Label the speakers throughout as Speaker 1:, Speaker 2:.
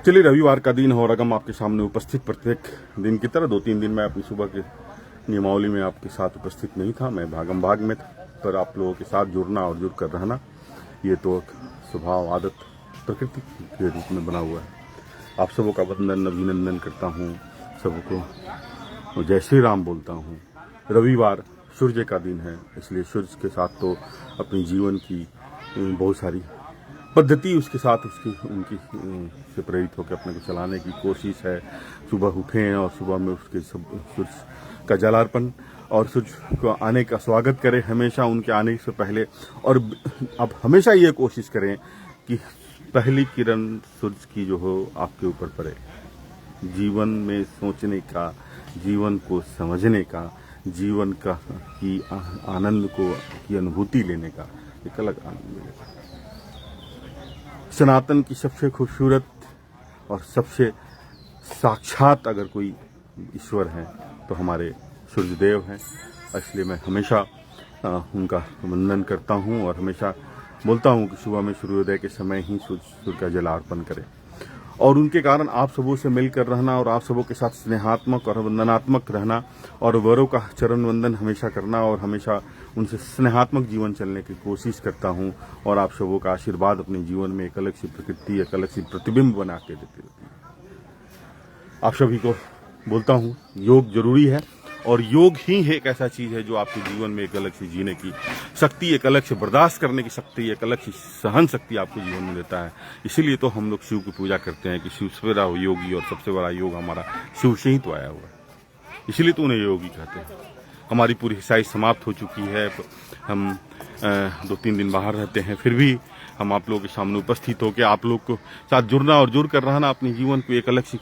Speaker 1: चलिए, रविवार का दिन है और अगम आपके सामने उपस्थित प्रत्येक दिन की तरह 2-3 दिन मैं अपनी सुबह के नियमावली में आपके साथ उपस्थित नहीं था। मैं भागम भाग में था, पर आप लोगों के साथ जुड़ना और जुड़ कर रहना ये तो एक स्वभाव, आदत, प्रकृति के रूप में बना हुआ है। आप सबों का वंदन, अभिनंदन करता हूँ। सबको जय श्री राम बोलता हूँ। रविवार सूर्य का दिन है, इसलिए सूर्य के साथ तो अपनी जीवन की बहुत सारी पद्धति उसके साथ उनकी से प्रेरित होकर अपने को चलाने की कोशिश है। सुबह उठें और सुबह में उसके सब सूर्य का जलार्पण और सूर्य को आने का स्वागत करें हमेशा उनके आने से पहले। और अब हमेशा ये कोशिश करें कि पहली किरण सूर्य की जो हो आपके ऊपर पड़े। जीवन में सोचने का, जीवन को समझने का, जीवन का की आनंद को की अनुभूति लेने का एक अलग आनंद मिलेगा। सनातन की सबसे खूबसूरत और सबसे साक्षात अगर कोई ईश्वर है तो हमारे सूर्यदेव हैं। इसलिए मैं हमेशा उनका वंदन करता हूं और हमेशा बोलता हूं कि सुबह में सूर्योदय के समय ही सूर्य का जलार्पण करें। और उनके कारण आप सबों से मिलकर रहना और आप सबों के साथ स्नेहात्मक और वंदनात्मक रहना और वरों का चरण वंदन हमेशा करना और हमेशा उनसे स्नेहात्मक जीवन चलने की कोशिश करता हूं। और आप सबों का आशीर्वाद अपने जीवन में एक अलग सी प्रकृति, एक अलग सी प्रतिबिंब बना के देती रहती है। आप सभी को बोलता हूं, योग जरूरी है और योग ही एक ऐसा चीज है जो आपके जीवन में एक अलग से जीने की शक्ति, एक अलग से बर्दाश्त करने की शक्ति, एक अलग सी सहन शक्ति आपको जीवन में देता है। इसीलिए तो हम लोग शिव की पूजा करते हैं कि शिव से बड़ा योगी और सबसे बड़ा योग हमारा शिव से ही तो आया हुआ है। इसीलिए तो उन्हें योगी कहते हैं। हमारी पूरी ईसाई समाप्त हो चुकी है। हम 2-3 दिन बाहर रहते हैं, फिर भी हम आप लोगों के सामने उपस्थित होकर आप लोग को साथ जुड़ना और जुड़ कर रहना अपने जीवन को एक अलग सी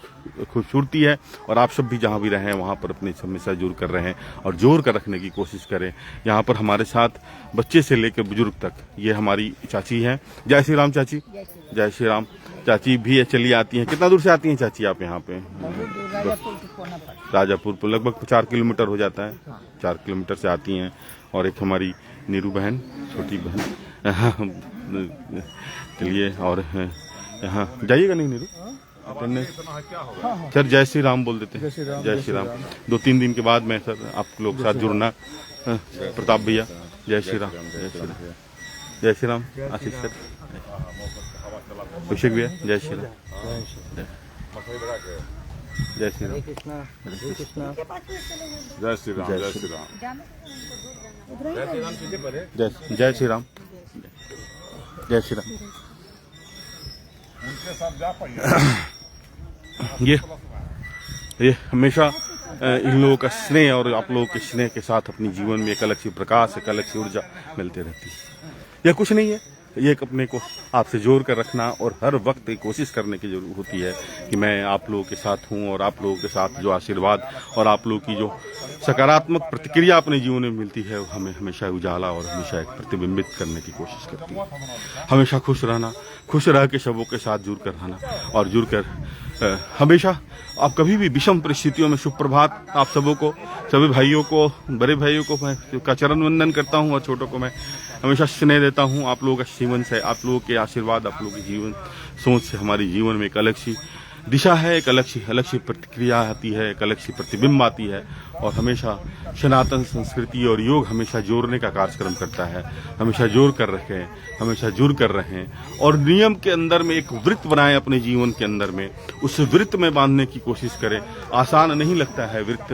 Speaker 1: खूबसूरती है। और आप सब भी जहाँ भी रहें वहाँ पर अपने हमेशा जुड़ कर रहें और जोड़ कर रखने की कोशिश करें। यहाँ पर हमारे साथ बच्चे से लेकर बुजुर्ग तक, ये हमारी चाची हैं। जय श्री राम चाची। जय श्री राम चाची भी चली आती हैं। कितना दूर से आती हैं चाची आप यहाँ पे? राजापुर पर लगभग 4 किलोमीटर हो जाता है। 4 किलोमीटर से आती हैं। और एक हमारी नीरू बहन, छोटी बहन, चलिए। और यहाँ जाइएगा नहीं नीरू सर? जय श्री राम बोल देते हैं। जय श्री राम। 2-3 दिन के बाद मैं सर आप लोग साथ जुड़ना। प्रताप भैया जय श्री राम। जय श्री राम। जय श्री राम। आशीष सर, अभिषेक भैया जय श्री राम। जय श्री राम। जय श्री राम। जय श्री राम। जय श्री राम। जय श्री राम। ये हमेशा इन लोगों का स्नेह और आप लोगों के स्नेह के साथ अपनी जीवन में एक अलग सी प्रकाश, एक अलग सी ऊर्जा मिलती रहती है। यह कुछ नहीं है, ये एक अपने को आपसे जोड़ कर रखना और हर वक्त एक कोशिश करने की जरूरत होती है कि मैं आप लोगों के साथ हूं और आप लोगों के साथ जो आशीर्वाद और आप लोगों की जो सकारात्मक प्रतिक्रिया अपने जीवन में मिलती है वो हमें हमेशा उजाला और हमेशा एक प्रतिबिंबित करने की कोशिश करती है। हमेशा खुश रहना, खुश रह के सबों के साथ जुड़ कर रहना और जुड़ कर हमेशा आप कभी भी विषम परिस्थितियों में सुप्रभात आप सबों को, सभी भाइयों को, बड़े भाइयों को मैं का चरण वंदन करता हूं और छोटों को मैं हमेशा स्नेह देता हूं। आप लोगों का जीवन से, आप लोगों के आशीर्वाद, आप लोगों की जीवन सोच से हमारी जीवन में एक अलग सी दिशा है, एक अलग सी प्रतिक्रिया आती है, एक अलग सी प्रतिबिंब आती है। और हमेशा सनातन संस्कृति और योग हमेशा जोड़ने का कार्यक्रम करता है। हमेशा जोड़ कर रखें, हमेशा जुड़ कर रहें और नियम के अंदर में एक वृत्त बनाएं अपने जीवन के अंदर में, उस वृत्त में बांधने की कोशिश करें। आसान नहीं लगता है वृत्त,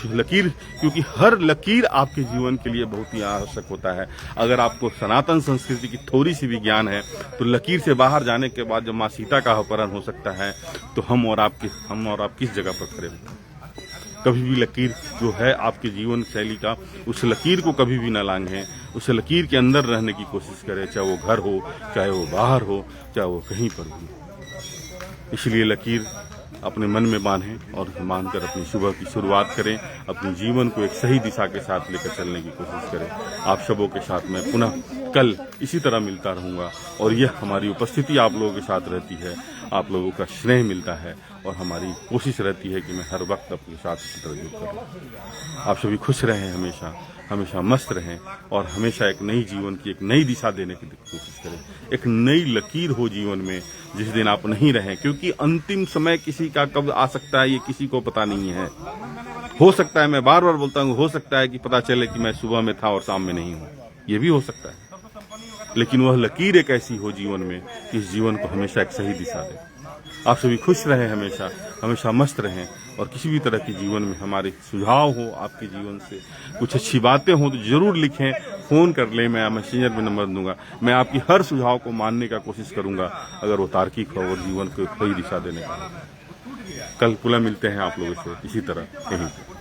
Speaker 1: लकीर, क्योंकि हर लकीर आपके जीवन के लिए बहुत ही आवश्यक होता है। अगर आपको सनातन संस्कृति की थोड़ी सी भी ज्ञान है तो लकीर से बाहर जाने के बाद जब माँ सीता का अपहरण हो सकता है तो हम और आप किस जगह पर खड़े होते हैं। कभी भी लकीर जो है आपके जीवन शैली का, उस लकीर को कभी भी न लांघें। उस लकीर के अंदर रहने की कोशिश करें, चाहे वो घर हो, चाहे वो बाहर हो, चाहे वो कहीं पर हो। इसलिए लकीर अपने मन में बांधें और बांधकर अपनी सुबह की शुरुआत करें। अपने जीवन को एक सही दिशा के साथ लेकर चलने की कोशिश करें। आप सबों के साथ मैं पुनः कल इसी तरह मिलता रहूंगा और यह हमारी उपस्थिति आप लोगों के साथ रहती है, आप लोगों का स्नेह मिलता है और हमारी कोशिश रहती है कि मैं हर वक्त अपने साथ इसी तरह जुड़ करूँ। आप सभी खुश रहें, हमेशा हमेशा मस्त रहें और हमेशा एक नई जीवन की एक नई दिशा देने की कोशिश करें। एक नई लकीर हो जीवन में जिस दिन आप नहीं रहें, क्योंकि अंतिम समय किसी का कब आ सकता है ये किसी को पता नहीं है। हो सकता है, मैं बार बार बोलता हूँ, हो सकता है कि पता चले कि मैं सुबह में था और शाम में नहीं हूँ, ये भी हो सकता है। लेकिन वह लकीर एक ऐसी हो जीवन में कि इस जीवन को हमेशा एक सही दिशा दे। आप सभी खुश रहें, हमेशा हमेशा मस्त रहें और किसी भी तरह के जीवन में हमारे सुझाव हो, आपके जीवन से कुछ अच्छी बातें हो तो जरूर लिखें, फोन कर लें, मैं मैसेंजर में नंबर दूंगा। मैं आपकी हर सुझाव को मानने का कोशिश करूंगा अगर वो तार्किक हो और जीवन को सही दिशा देने का। कल पुनः मिलते हैं आप लोगों से इसी तरह यहीं पे।